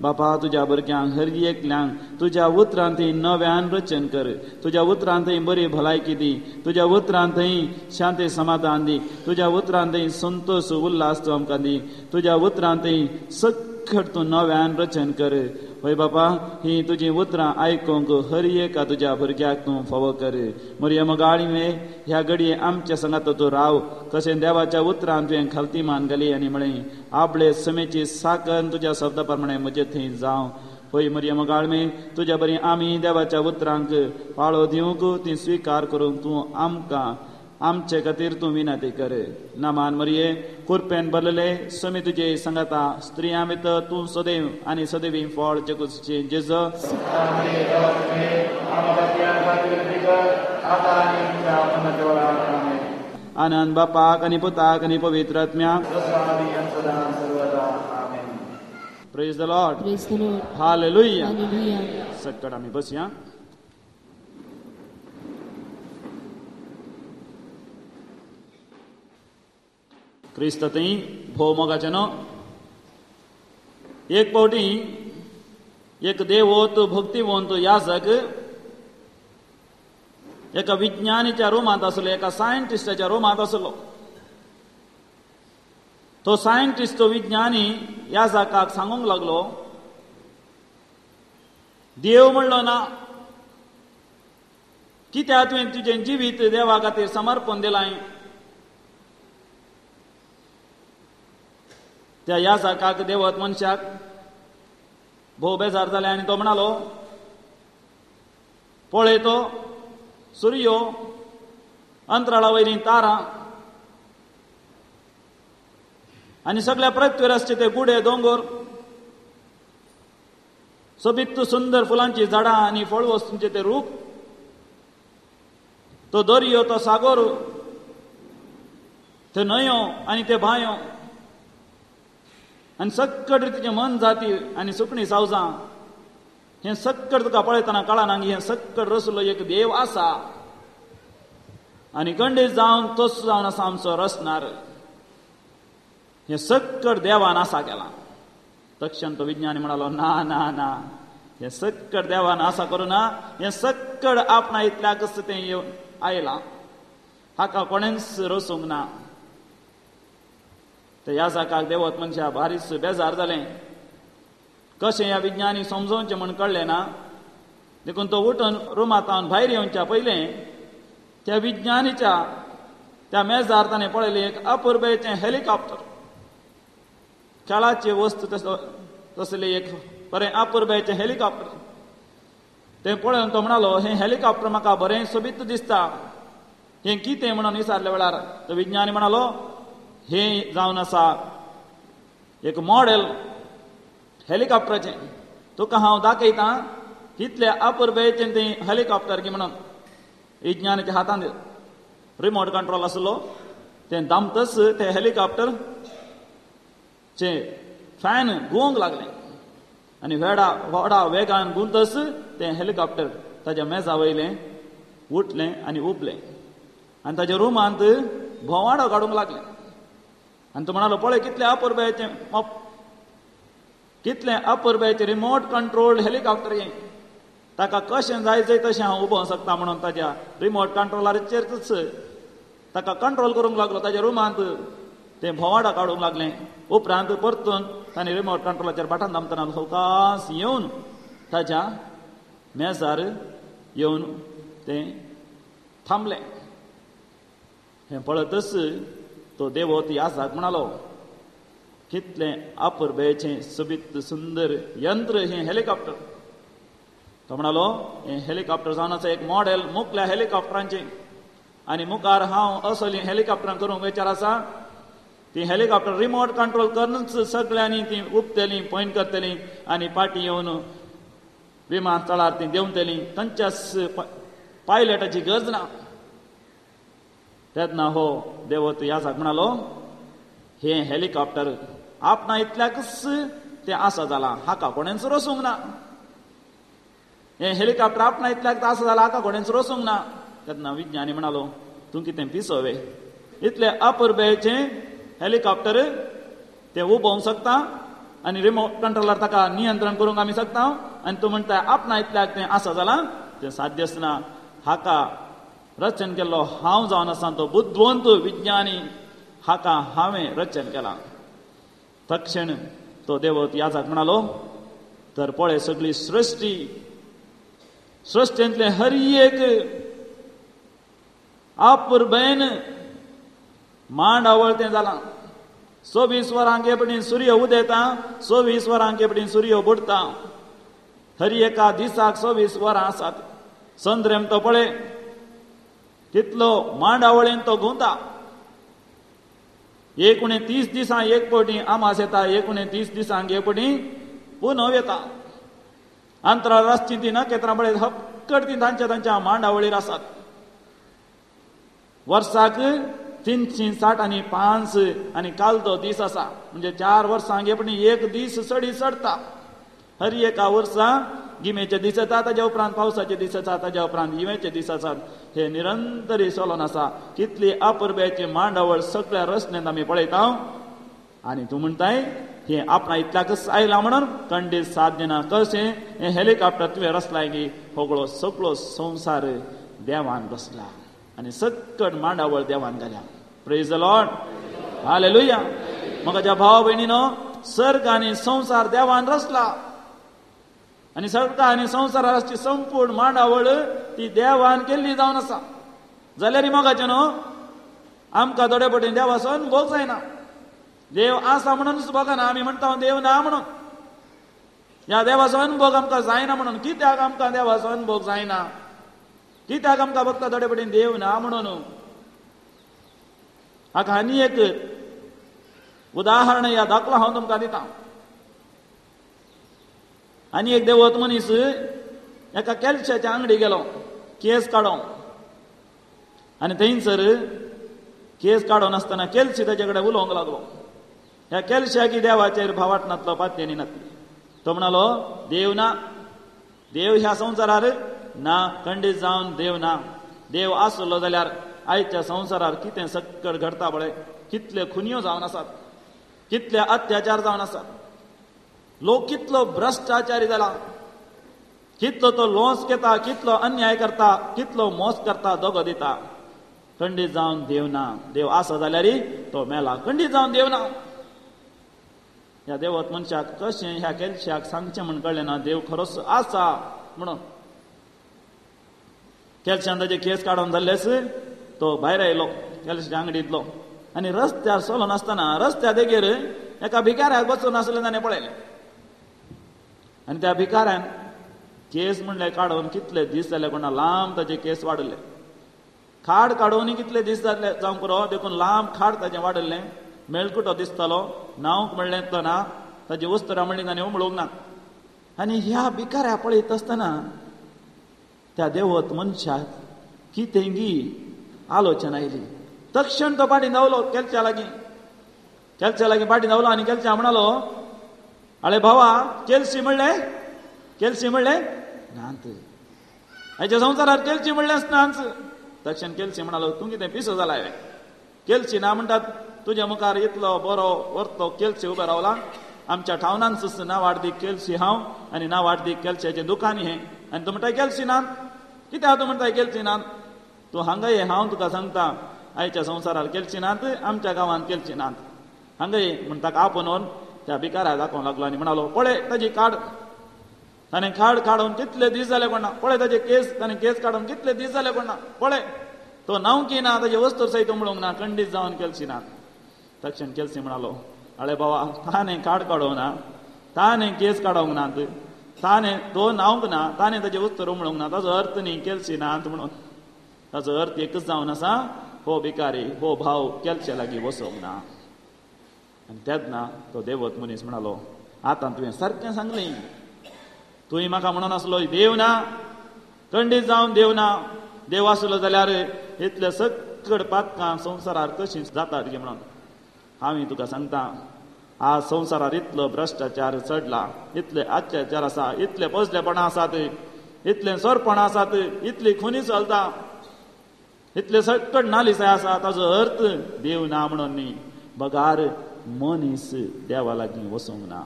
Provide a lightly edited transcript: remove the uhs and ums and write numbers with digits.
बापा तुझ्या भुरग्यांक हर एकल्यांक तुझ्या उतरांतय नव्यान रचन कर. तुझ्या उतरांतय बरी भलायकी दी. तुझ्या उतरांतय शांती समाधान दी. तुझ्या उतरांतय संतोष उल्हास तूं आमकां दी. तुझ्या उतरांतय सखट तूं नव्यान रचन कर. होय बापा, ही तुझी उतरां आयकूंक हर एका तुझ्या भुरग्याक तूं फावो कर. मरियम गाळीमे ह्या घडये आमच्या संगात तूं राव. कशें देवाच्या उतरांत तुवें खालती मान घाली आनी म्हळें आपले समेची साकन तुझ्या शब्दा प्रमाणे म्हजे थंय जावं. होय मरियम गाळमे, तुझ्या बरी आमी देवाच्या उतरांक पाळो दिवंक ती स्विकार करूंक तूं आमकां आमचे खातीर तूं विनंती कर. नामान मरिये, कुरपेन भरलेले समी तुजे संगाता स्त्रियां भितर तूं सदैव आनी सदैवी फळ जगूचे जेज आनंद बापाक आनी पुताक आनी पवित्र आत्म्याक. Praise the lord. हालेलुया. सकट आमी बसया. क्रिस्ततय भोव मोगाचें न्हू. एक फावटी एक देवोत भक्तिवंत याजक एका विज्ञानीच्या रुमांत आसलो, एका सायंटिस्टाच्या रुमांत आसलो. तो सायंटिस्ट, तो विज्ञानी याजकाक सांगूंक लागलो, देव म्हणलो ना, कित्याक तुवें तुजें जिवीत देवा खातीर समर्पण दिलां. त्या याजकाक देवत मनशाक भोव बेजार जाले आनी तो म्हणालो, पळय तो सूर्यो, अंतराळा वयलीं तारां आनी सगळ्या पृथ्वीर आसचे ते गुडे दोंगर, सोबीत सुंदर फुलांची झाडां आनी फळ वस्तूंचे ते रूख, तो दर्यो, तो सागर, ते न्हंयो आनी ते बांयो आनी सक्कट रितीचें मन जाती आनी सुकणीं सावजां, हें सक्कट तुका पळयतना कळना की हें सक्कट रचलो एक देव आसा आनी खंडीत जावन तोच जावन आसा आमचो रचणार. हें सक्कट देवान आसा केलां. तक्षण तो विज्ञानी म्हणालो, ना ना ना, हें सक्कट देवान आसा करूं ना, हें सक्कट आपणा इतल्याकच तें येवन आयलां. हाका कोणेंच रचूंक ना. ते याजकाक देवत मनशा भारीच बेजार जालें. कशें ह्या विज्ञानी समजोवचें म्हण कळ्ळें ना. देखून तो उठून रुमांतावन भायर येवच्या पयलें त्या विज्ञानीच्या त्या मेजार ताणें पळयलें एक अपुर्बेचें हेलिकॉप्टर, खेळाची वस्त तसलें एक बरें अपुर्बेचें हेलिकॉप्टर. तें पळोवन तो म्हणालो, हें हेलिकॉप्टर म्हाका बरें सोबीत दिसता. हें कितें म्हणून विचारले वेळार तो विज्ञानी म्हणालो, हें जावन आसा एक मॉडेल हेलिकॉप्टराचें. तुका हांव दाखयतां कितलें अपुर्बेचें तें हेलिकॉप्टर की म्हणून. विज्ञानाच्या हातांत रिमोट कंट्रोल आसलो. तें दामतच तें हेलिकॉप्टरचें फॅन घुंवंक लागलें आनी व्हडा वेगान घुंवतच तें हेलिकॉप्टर ताच्या मेजा वयलें उठलें आनी उबलें आनी ताच्या रुमांत भोवाडो काडूंक लागलें. आनी तो म्हणालो, पळय कितलें अपुर्बेचें रिमोट कंट्रोल्ड हेलिकॉप्टर हें. ताका कशें जाय तशें हांव उबोवंक शकता म्हणून ताच्या रिमोट कंट्रोलाचेरच ताका कंट्रोल करूंक लागलो. ताच्या रुमांत तें भोवाडो काडूंक लागलें. उपरांत परतून ताणें रिमोट कंट्रोलाचेर बटन दामतना सवकास येवन ताच्या मेजार येवन तें थांबलें. हें पळयतच तो देवोत याजक म्हणालो, कितलें अपुर्बेचें सोबीत सुंदर यंत्र हें हेलिकॉप्टर. तो म्हणालो, हें हेलिकॉप्टर जावन आसा एक मॉडेल मुखल्या हेलिकॉप्टरांचें आनी मुखार हांव असलीं हेलिकॉप्टरां करूंक विचार आसा. ती हेलिकॉप्टर रिमोट कंट्रोल करूनच सगळ्यांनी ती उपतलीं, पॉयंट करतलीं आनी पाटी येवन विमानतळार ती देंवतलीं. खंयच्याच पायलटाची गरज ना. तेन्ना हो देवत याजक म्हणालो, हें हेलिकॉप्टर आपणा इतल्याकच तें आसा जालां, हाका कोणेंच रचूंक ना. हें हेलिकॉप्टर आपणा इतल्याक आसा जालां, हाका कोणेंच रचूंक ना. तेन्ना विज्ञानी म्हणालो, तूं कितें पिसोवे. इतलें अपुर्बेचें हेलिकॉप्टर तें उबोवंक शकता आनी रिमोट कंट्रोलार ताका नियंत्रण करूंक आमी शकता आनी तूं म्हणटा आपणा इतल्याक तें आसा जाल्यार तें साध्य आसना. हाका रचन केल्लो हांव जावन आसा तो बुद्धवंत विज्ञानी हाका हांवें रचन केलां. तक्षण तो देवत याजाक म्हणालो तर पळय सगळी सृश्टेंतले हर एक अपुरबेन मांडावळतें जालां. 24 वरांक एपडीन सूर्य उदेता, 24 वरांक एपडीन सूर्य बुडटा. हर एका दिसाक 24 वरां आसात. संद्रेम तो पळय कितलो मांडावळेन तो घुंवता. 29 दिसां एक पटी आमास येता, 29 दिसांक एक पटी पुनव येता. अंतराळ ती नखेत्रां पळय हक्कड ती तांच्या मांडावळीर आसात. वर्साक 365 आनी काल तो दीस आसा म्हणजे 4 वर्सांक एपणी एक दीस सडी सडटा. हर एका वर्सा गिमेचे दीस येता, ताच्या उपरांत पावसाचे दीस येता, ताच्या उपरांत हिंवेचे दीस आसात. हे निरंतरी चलोन आसा. कितली अपुरब्याची मांडावळ सगळ्या रचनेंत आमी पळयता. आनी तूं म्हणटाय हे आपणा इतल्याकच आयला म्हणून खंडीत साध्य ना. कशें हे हेलिकॉप्टर तुवें रचलाय की होगळो सगळो संवसार देवान रचला आनी सकट मांडावळ देवान घाल्या. Praise the lord, hallelujah. म्हाज्या भावा भयणीनो, सर्ग आनी संवसार देवान रचला आनी सर्ग आनी संवसाराची संपूर्ण मांडावळ ती देवान केल्ली जावन आसा. जाल्यार मोगाचें न्हू, आमकां थोडे पटेन देवाचो अनुभव जायना. देव आसा म्हणूनच बघना आमी म्हणटा देव ना म्हणून. ह्या देवाचो अनुभव आमकां जायना म्हणून. कित्याक आमकां देवाचो अनुभव जायना? कित्याक आमकां फक्त थोडे पटेन देव ना म्हणून? हाका आनी एक उदाहरण या दाखलो हांव तुमकां दितां. आनी एक देवत मनीस एका कॅल्शियाच्या अंगडी गेलो केस काडोंक. आनी थंयसर केस काडोन आसतना कॅल्शी ताचे कडेन उलोवंक लागलो. ह्या कॅल्शियाकी देवाचेर भावाटनातलो पातयेनी नातली. तो म्हणालो देव ना, देव ह्या संवसारार ना, खंडीत जावन देव ना. देव आसलो जाल्यार आयच्या संवसारार कितें सक्कड घडटा पळय. कितले खुन्यो जावन आसात, कितले अत्याचार जावन आसात. लोक कितलो भ्रष्टाचारी जाला, कितलो तो लोंस घेता, कितलो अन्याय करता, कितलो मोस करता, दोगो दिता. खंडीत जावन देव ना. देव आसा जाल्यार तो मेला. खंडीत जावन देव ना. ह्या देवत मनशाक कशें ह्या कॅल्शियाक सांगचें म्हण कळ्ळें ना. देव खरोच आसा म्हणून. कॅल्शियान ताचे केस काडून जाल्लेस तो भायर आयलो कॅल्शियाच्या अंगडींतलो आनी रस्त्यार चलोन आसतना रस्त्या देगेर एका भिकाऱ्याक बसून आसलें ताणें पळयलें. आनी त्या भिकाऱ्यान केस म्हणले काडून कितले दीस जाले कोणा लांब ताचे केस वाडले. खाड काडून कितले दीस जाले जावं पुरो देखून लांब खाड ताचें वाडल्लें. मेळकुटो दिसतालो. नांवक म्हणलें तो ना. ताची वस्तुरां म्हणली ताणें उमळूंक ना. आनी ह्या भिकाऱ्या पळयत आसतना त्या देवत मनशाक कितेंगी आलोचना आयली. तक्षण तो फाटीं धांवलो कॅल्शिया लागीं फाटीं धांवलो आनी कॅल्शिया म्हणालो आळे भावा कॅल्शी म्हणलें नांत. हाच्या संवसारार कॅल्शी म्हणलेंच नांच. तक्षण कॅल्शी म्हणालो तूं कितें पिसो जाला हांवें. कॅल्शी ना म्हणटात तुज्या मुखार इतलो बरो व्हरतो कॅल्शी उबो रावला. आमच्या ठावनान ना वाडदी कॅल्शी हांव आनी ना वाडदी कॅल्शियाचें दुकान हें. आनी तूं म्हणटाय कॅल्शी नांत. कित्याक तूं म्हणटाय कॅल्शी नांत? तूं हांगा ये, हांव तुका सांगता आयच्या संवसारार कॅल्शी नांत, आमच्या गांवांत कॅल्शी नांत. हांगा ये म्हण ताका आपोवन त्या भिकाऱ्या दाखोवंक लागलो आनी म्हणालो पळय ताजी खाड. ताणें खाड काडून कितले दीस जाले कोणा. पळय ताजे केस, ताणें केस काडून कितले दीस जाले कोणा. पळय तो नांवकी ना, ताजे वस्तूर सयत उमळूंक ना, खंडीत जावन कॅल्शी नांत. तक्षण कॅल्शी म्हणालो आळे बाबा ताणें खाड काडोंक ना, ताणें केस काडोंक नात, ताणें तो नांवक ना, ताणें ताजे वस्तूर उमळोंक ना, ताजो अर्थ न्ही कॅल्शी नांत म्हणून. ताजो अर्थ एकच जावन आसा हो भिकारी, हो भाव कॅल्शिया लागीं वसोंक ना. आनी तेन्ना तो देवत मनीस म्हणालो आतां तुवें सारकें सांगलें. तुवें म्हाका म्हणून आसलो देव ना, खंडीत जावन देव ना. देव आसलो जाल्यार इतले सकड पातकां संवसारार कशीं जातात गे म्हणून. हांव तुका सांगता आज संवसारार इतलो भ्रष्टाचार चडला, इतले अत्याचार आसा, इतले पोसलेपणां आसात, इतले सोरपणां आसात, इतली खुनी चलता, इतले सकड नालिसाय आसा. ताजो अर्थ देव ना म्हणून न्ही, बगार मनीस देवा लागीं वचोंक ना.